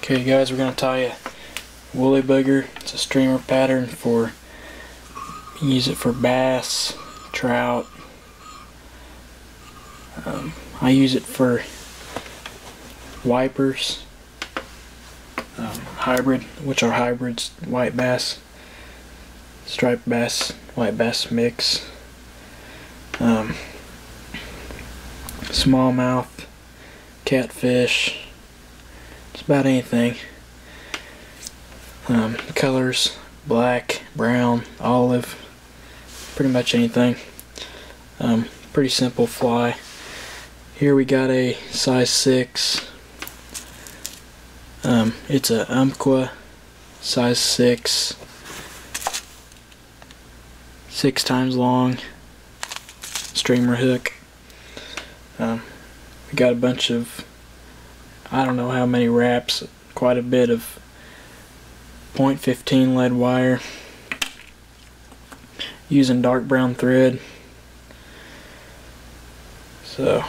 Okay guys, we're going to tie a woolly bugger. It's a streamer pattern for, use it for bass, trout. I use it for wipers, hybrid, which are hybrids, white bass, striped bass, white bass mix, smallmouth, catfish, just about anything. Colors, black, brown, olive, pretty much anything. Pretty simple fly. Here we got a size 6. It's a Umpqua size 6, 6 times long streamer hook. We got a bunch of, I don't know how many wraps, quite a bit of .15 lead wire, using dark brown thread. So,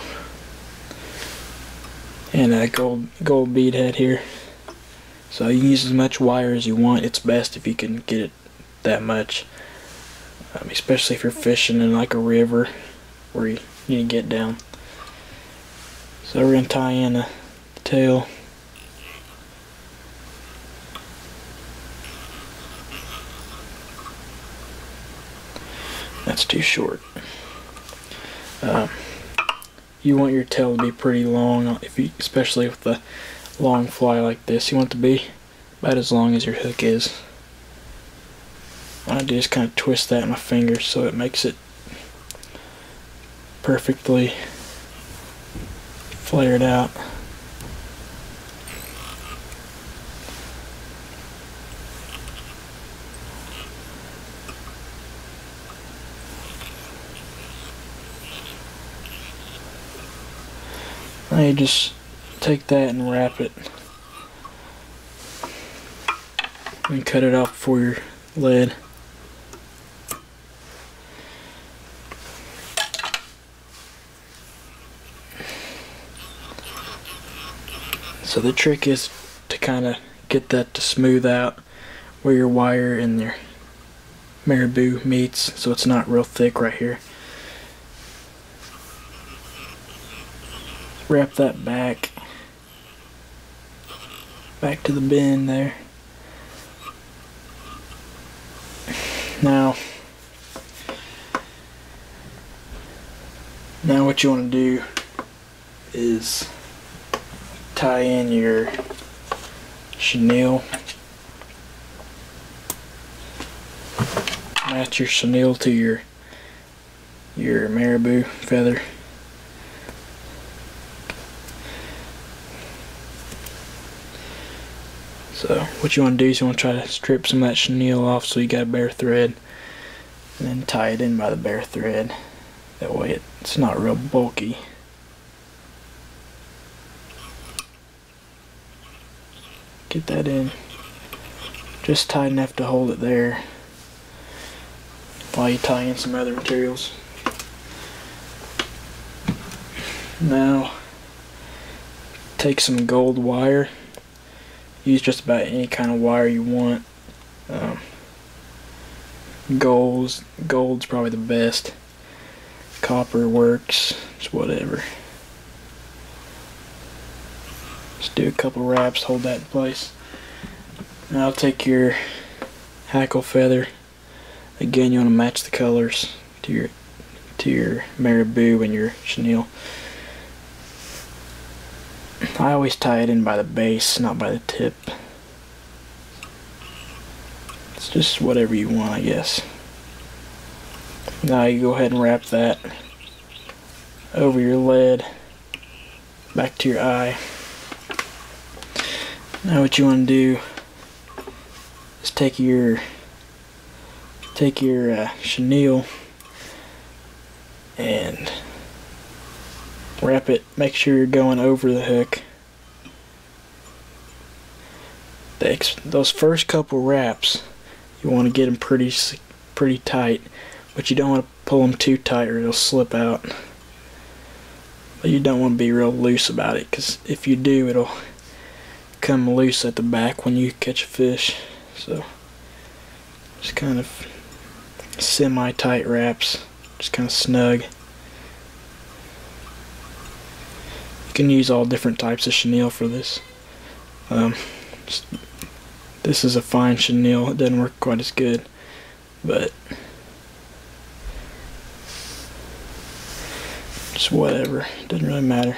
and a gold beadhead here. So you can use as much wire as you want. It's best if you can get it that much, especially if you're fishing in like a river where you need to get down. So we're gonna tie in the tail. That's too short. You want your tail to be pretty long, especially with a long fly like this. You want it to be about as long as your hook is. I just kind of twist that in my fingers so it makes it perfectly flared out. Now you just take that and wrap it and cut it off for your lead. So the trick is to kind of get that to smooth out where your wire and your marabou meets, so it's not real thick right here. Wrap that back to the bend there. Now what you want to do is tie in your chenille. Match your chenille to your marabou feather. So what you want to do is you want to try to strip some of that chenille off so you got a bare thread, and then tie it in by the bare thread. That way it's not real bulky. Get that in just tight enough to hold it there while you tie in some other materials. Now take some gold wire. Use just about any kind of wire you want. Gold's probably the best. Copper works, just whatever. Just do a couple wraps, hold that in place. Now take your hackle feather. Again, you want to match the colors to your marabou and your chenille. I always tie it in by the base, not by the tip. It's just whatever you want, I guess. Now you go ahead and wrap that over your lead, back to your eye. Now what you want to do is take your chenille and wrap it. Make sure you're going over the hook. Those first couple wraps, you want to get them pretty tight, but you don't want to pull them too tight or it'll slip out. But you don't want to be real loose about it, because if you do, it'll come loose at the back when you catch a fish, so just kind of semi-tight wraps, just kind of snug. You can use all different types of chenille for this. This is a fine chenille. It doesn't work quite as good, but just whatever, it doesn't really matter.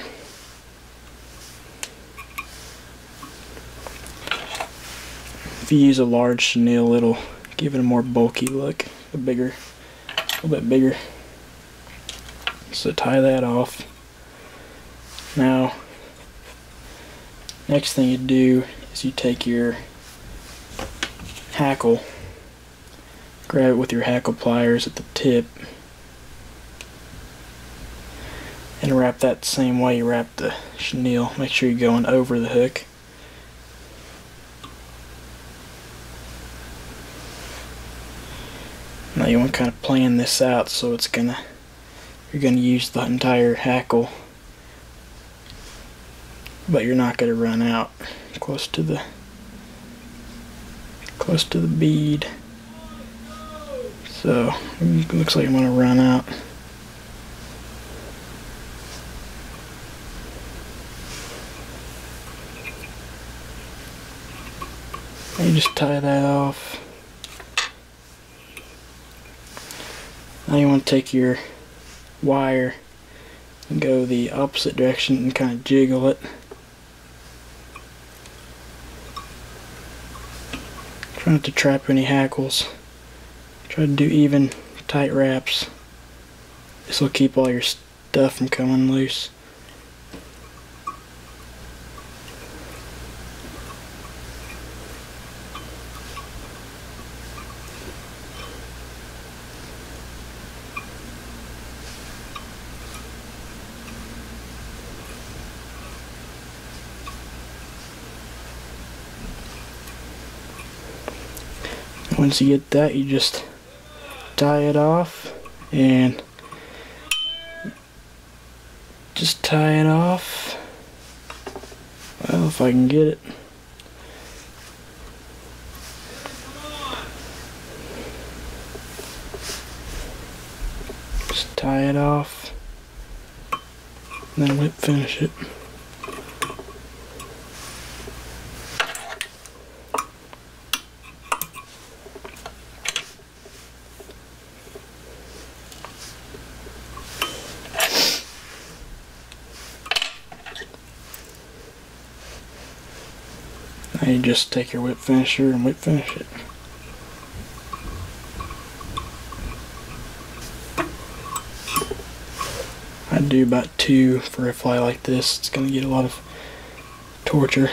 If you use a large chenille, it'll give it a more bulky look, a little bit bigger. So tie that off. Now, next thing you do is you take your hackle, grab it with your hackle pliers at the tip, and wrap that the same way you wrap the chenille. Make sure you're going over the hook. Now you want to kind of plan this out so you're gonna use the entire hackle, but you're not gonna run out close to the bead. So it looks like I'm gonna run out. And you just tie that off. Now you want to take your wire and go the opposite direction and kind of jiggle it. Try not to trap any hackles. Try to do even, tight wraps. This will keep all your stuff from coming loose. Once you get that, you just tie it off and just tie it off. Well, if I can get it. Just tie it off and then whip finish it. Now you just take your whip finisher and whip finish it. I do about 2 for a fly like this. It's going to get a lot of torture.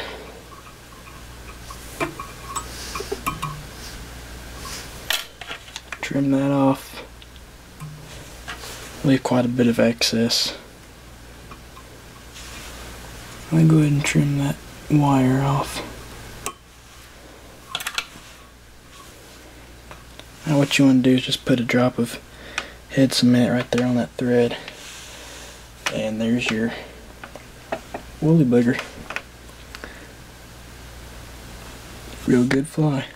Trim that off. Leave quite a bit of excess. I'll go ahead and trim that wire off. Now what you want to do is just put a drop of head cement right there on that thread. And there's your woolly bugger. Real good fly.